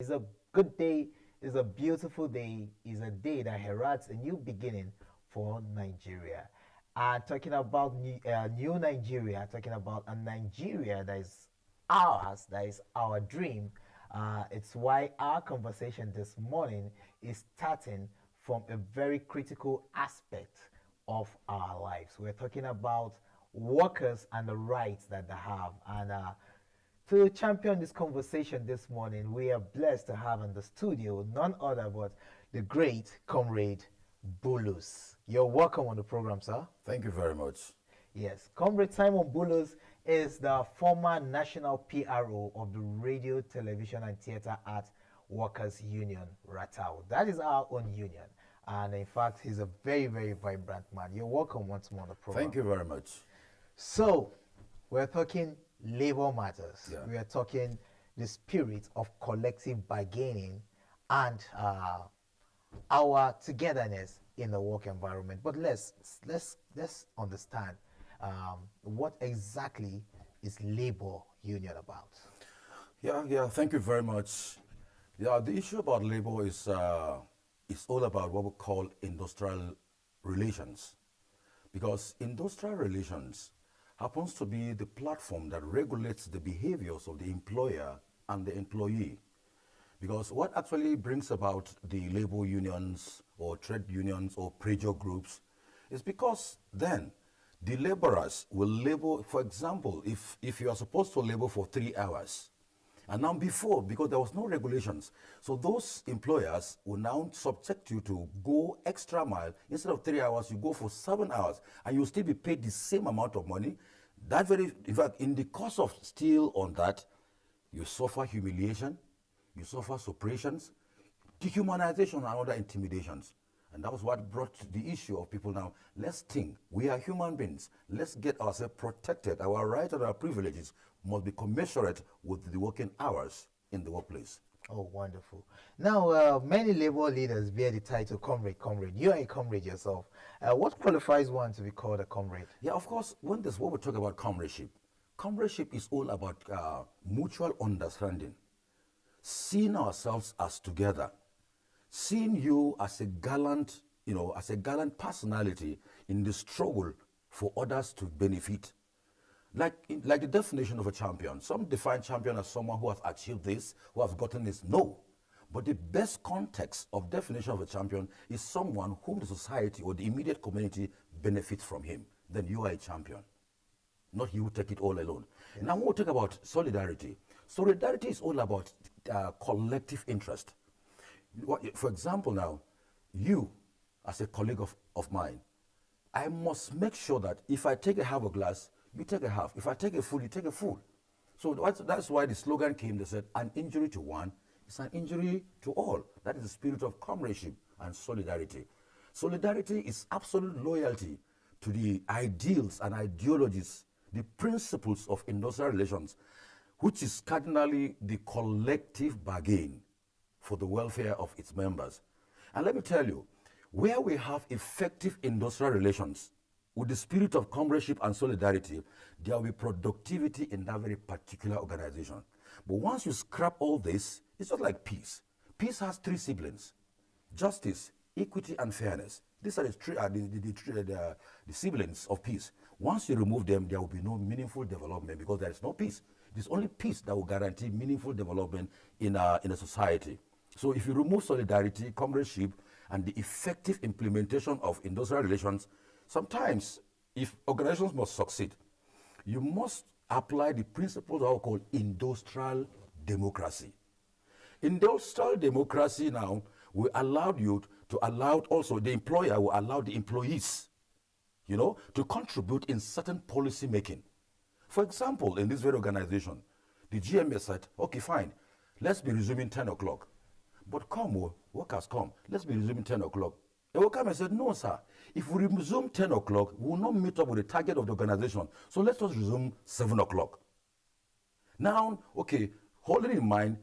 It's a good day, it's a beautiful day, it's a day that heralds a new beginning for Nigeria. Talking about new Nigeria, talking about a Nigeria that is ours, that is our dream. It's why our conversation this morning is starting from a very critical aspect of our lives. We're talking about workers and the rights that they have. To champion this conversation this morning, we are blessed to have in the studio none other but the great comrade Bulus. You're welcome on the program, sir. Thank you very much. Yes, Comrade Simon Bulus is the former national PRO of the Radio, Television, and Theatre Arts Workers Union, Ratao. That is our own union. And in fact, he's a very, very vibrant man. You're welcome once more on the program. Thank you very much. So, we're talking labor matters. Yeah. We are talking the spirit of collective bargaining and our togetherness in the work environment. But let's understand what exactly is labor union about. Yeah. Thank you very much. Yeah, the issue about labor is all about what we call industrial relations, because industrial relations happens to be the platform that regulates the behaviors of the employer and the employee. Because what actually brings about the labor unions or trade unions or pressure groups is because then the laborers will labor, for example, if you are supposed to labor for 3 hours, and now before, because there was no regulations, so those employers will now subject you to go extra mile. Instead of 3 hours, you go for 7 hours, and you'll still be paid the same amount of money. In fact, in the course of still on that, you suffer humiliation, you suffer suppressions, dehumanization, and other intimidations. And that was what brought the issue of people now. Let's think. We are human beings. Let's get ourselves protected. Our rights and our privileges must be commensurate with the working hours in the workplace. Oh, wonderful. Now, many labor leaders bear the title comrade. You are a comrade yourself. What qualifies one to be called a comrade? Yeah, of course, when we talk about comradeship, comradeship is all about mutual understanding, seeing ourselves as together, seeing you as a gallant, as a gallant personality in the struggle for others to benefit. Like the definition of a champion. Some define champion as someone who has achieved this, who has gotten this. No. But the best context of definition of a champion is someone whom the society or the immediate community benefits from him. Then you are a champion. Not you who take it all alone. Yes. Now we'll talk about solidarity. Solidarity is all about collective interest. For example now, you as a colleague of mine, I must make sure that if I take a half a glass, you take a half. If I take a full, you take a full. So that's why the slogan came. They said, an injury to one is an injury to all. That is the spirit of comradeship and solidarity. Solidarity is absolute loyalty to the ideals and ideologies, the principles of industrial relations, which is cardinally the collective bargain for the welfare of its members. And let me tell you, where we have effective industrial relations, with the spirit of comradeship and solidarity, there will be productivity in that very particular organization. But once you scrap all this, it's just like peace. Peace has 3 siblings: justice, equity, and fairness. These are the siblings of peace. Once you remove them, there will be no meaningful development because there is no peace. It is only peace that will guarantee meaningful development in a society. So if you remove solidarity, comradeship, and the effective implementation of industrial relations, sometimes, if organizations must succeed, you must apply the principles of what we call industrial democracy. Industrial democracy now will allow you to allow also the employer will allow the employees, to contribute in certain policy making. For example, in this very organization, the GMS said, okay, fine, let's be resuming 10 o'clock. But workers come, let's be resuming 10 o'clock. The worker said, no, sir. If we resume 10 o'clock, we will not meet up with the target of the organization. So let us resume 7 o'clock. Now, okay, holding in mind,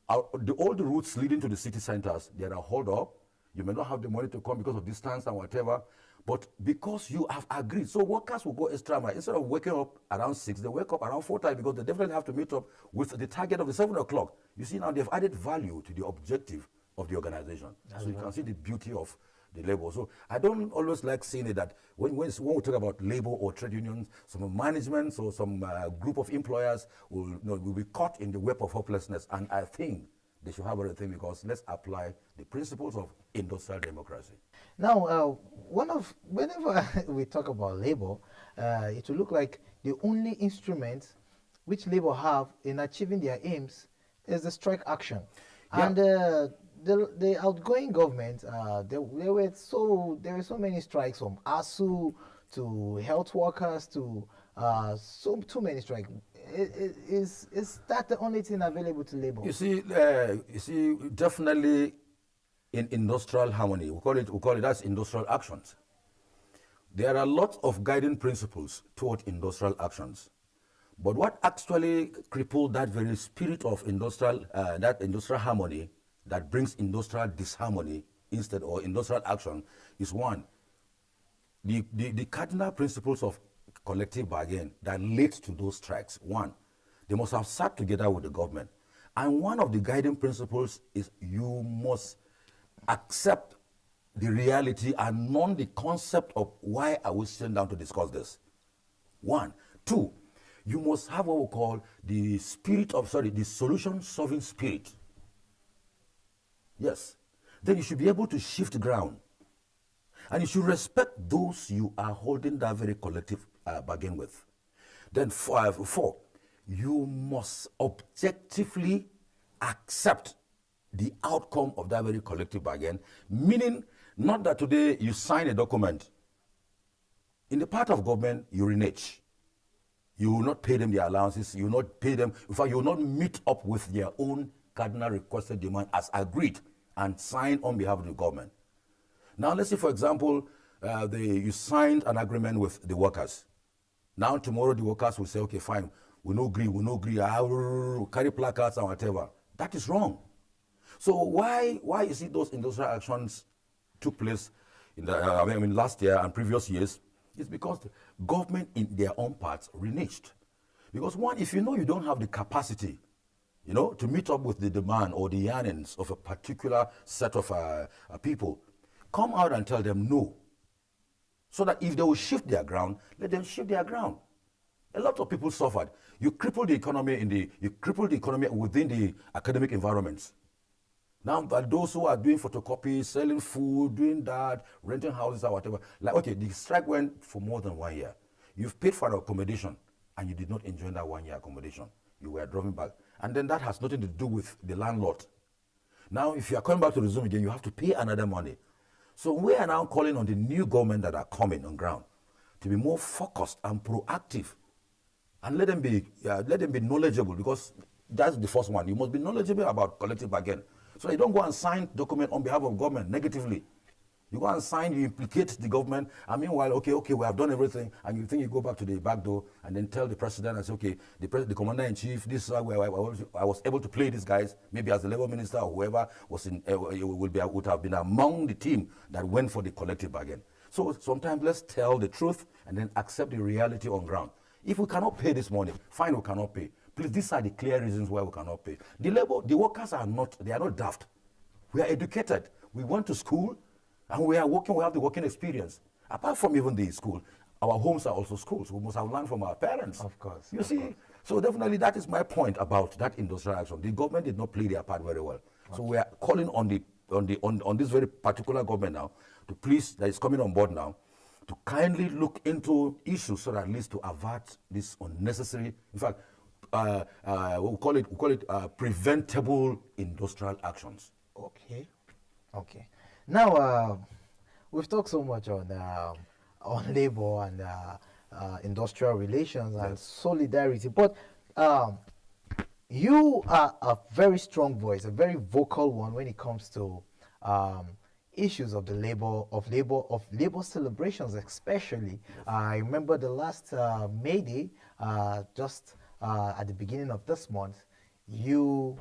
all the routes leading to the city centers, they are hold up. You may not have the money to come because of distance and whatever. But because you have agreed, so workers will go extra mile. Instead of waking up around 6, they wake up around 4 times because they definitely have to meet up with the target of the 7 o'clock. You see, now they've added value to the objective of the organization. So you can see the beauty of the labor. So I don't always like seeing it that when we talk about labor or trade unions, some management or some group of employers will be caught in the web of hopelessness. And I think they should have everything, because let's apply the principles of industrial democracy. Now, whenever we talk about labor, it will look like the only instrument which labor have in achieving their aims is the strike action. Yeah. And the outgoing government, there were so many strikes, from ASU to health workers to too many strikes. Is that the only thing available to labor? You see, definitely in industrial harmony, we call it that's industrial actions. There are lots of guiding principles toward industrial actions. But what actually crippled that very spirit of industrial harmony that brings industrial disharmony instead, or industrial action, is one, the cardinal principles of collective bargain that leads to those strikes. One, they must have sat together with the government. And one of the guiding principles is you must accept the reality and non the concept of why are we sitting down to discuss this. One. Two, you must have what we call the solution solving spirit. Yes. Then you should be able to shift ground. And you should respect those you are holding that very collective bargain with. Then four, you must objectively accept the outcome of that very collective bargain, meaning not that today you sign a document. In the part of government, you renege. You will not pay them their allowances, you will not pay them, in fact, you will not meet up with their own cardinal requested demand as agreed and signed on behalf of the government. Now, let's say, for example, you signed an agreement with the workers. Now, tomorrow, the workers will say, okay, fine, we no agree, I will carry placards and whatever. That is wrong. So why you see those industrial actions took place in the, last year and previous years? It's because the government in their own parts reneged. Because one, if you know you don't have the capacity, to meet up with the demand or the yearnings of a particular set of people, come out and tell them no. So that if they will shift their ground, let them shift their ground. A lot of people suffered. You cripple the economy within the academic environments. Now, but those who are doing photocopies, selling food, doing that, renting houses or whatever, like, okay, the strike went for more than 1 year. You've paid for an accommodation and you did not enjoy that 1 year accommodation. You were driving back. And then that has nothing to do with the landlord. Now, if you are coming back to resume again, you have to pay another money. So we are now calling on the new government that are coming on ground to be more focused and proactive, and let them be knowledgeable, because that's the first one. You must be knowledgeable about collective bargain. So you don't go and sign document on behalf of government negatively. You go and sign, you implicate the government, and meanwhile, okay, we have done everything, and you think you go back to the back door and then tell the president and say, okay, the commander-in-chief, this is how I was able to play these guys, maybe as the labor minister or whoever was would have been among the team that went for the collective bargain. So sometimes let's tell the truth and then accept the reality on ground. If we cannot pay this money, fine, we cannot pay. Please, these are the clear reasons why we cannot pay. The workers are not daft. We are educated. We went to school, and we are working, we have the working experience. Apart from even the school, our homes are also schools. We must have learned from our parents. Of course. You see? So definitely that is my point about that industrial action. The government did not play their part very well. Okay. So we are calling on this very particular government now to please, that is coming on board now, to kindly look into issues so that at least to avert this unnecessary, in fact, we call it preventable industrial actions. Okay. Now, we've talked so much on labor and industrial relations and solidarity, but you are a very strong voice, a very vocal one when it comes to issues of labor celebrations, especially. I remember the last May Day, just at the beginning of this month, you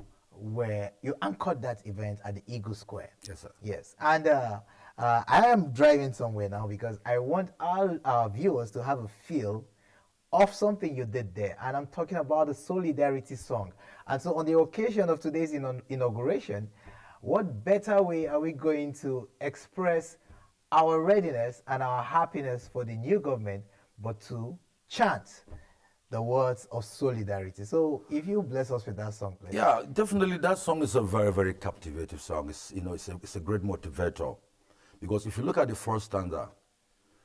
anchored that event at the Eagle Square. Yes, sir. Yes, and I am driving somewhere now because I want all our viewers to have a feel of something you did there. And I'm talking about the Solidarity song. And so, on the occasion of today's inauguration, what better way are we going to express our readiness and our happiness for the new government but to chant the words of solidarity? So, if you bless us with that song, please. Yeah, definitely. That song is a very, very captivating song. It's a great motivator, because if you look at the first stanza,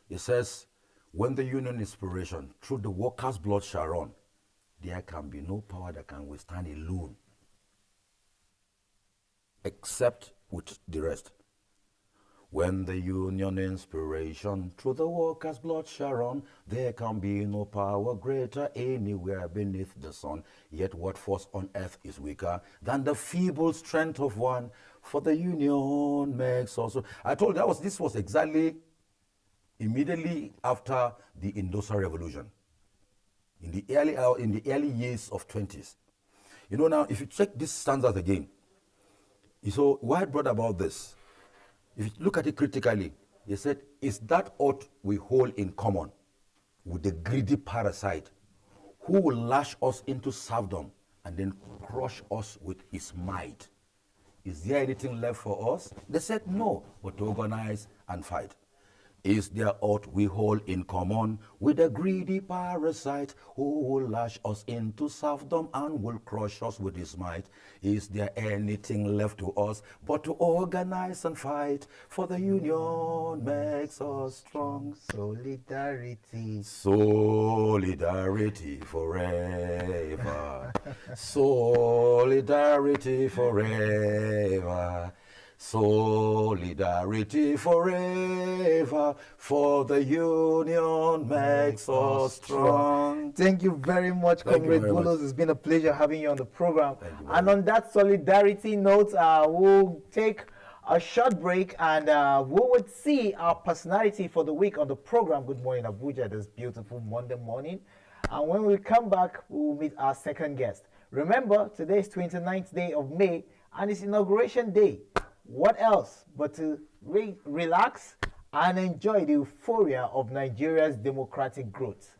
it says, "When the union inspiration through the workers' blood shall run, there can be no power that can withstand alone, except with the rest. When the union inspiration through the workers' blood shall run, there can be no power greater anywhere beneath the sun. Yet what force on earth is weaker than the feeble strength of one? For the union makes also." I told you this was exactly immediately after the Industrial Revolution, in the early years of 20s. You know, now if you check these stanzas again, so why I brought about this? If you look at it critically, he said, "Is that what we hold in common with the greedy parasite who will lash us into serfdom and then crush us with his might? Is there anything left for us?" They said, "No, but to organize and fight." Is there aught we hold in common with the greedy parasite who will lash us into serfdom and will crush us with his might? Is there anything left to us but to organize and fight? For the union makes us strong. Solidarity. Solidarity forever. Solidarity forever. Solidarity forever, for the union makes us strong. Thank you very much, Comrade Bulos. It's been a pleasure having you on the program. And on that solidarity note, we'll take a short break and we would see our personality for the week on the program Good Morning Abuja this beautiful Monday morning. And when we come back, we'll meet our second guest. Remember, today is 29th day of May and it's inauguration day. What else but to relax and enjoy the euphoria of Nigeria's democratic growth?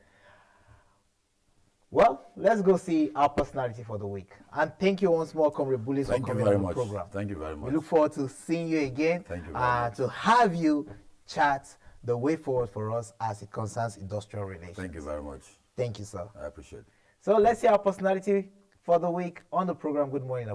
Well, let's go see our personality for the week. And thank you once more, Comrade Bullis, for coming on the program. Thank you very much. We look forward to seeing you again. Thank you very much. To have you chat the way forward for us as it concerns industrial relations. Thank you very much. Thank you, sir. I appreciate it. So let's see our personality for the week on the program Good Morning.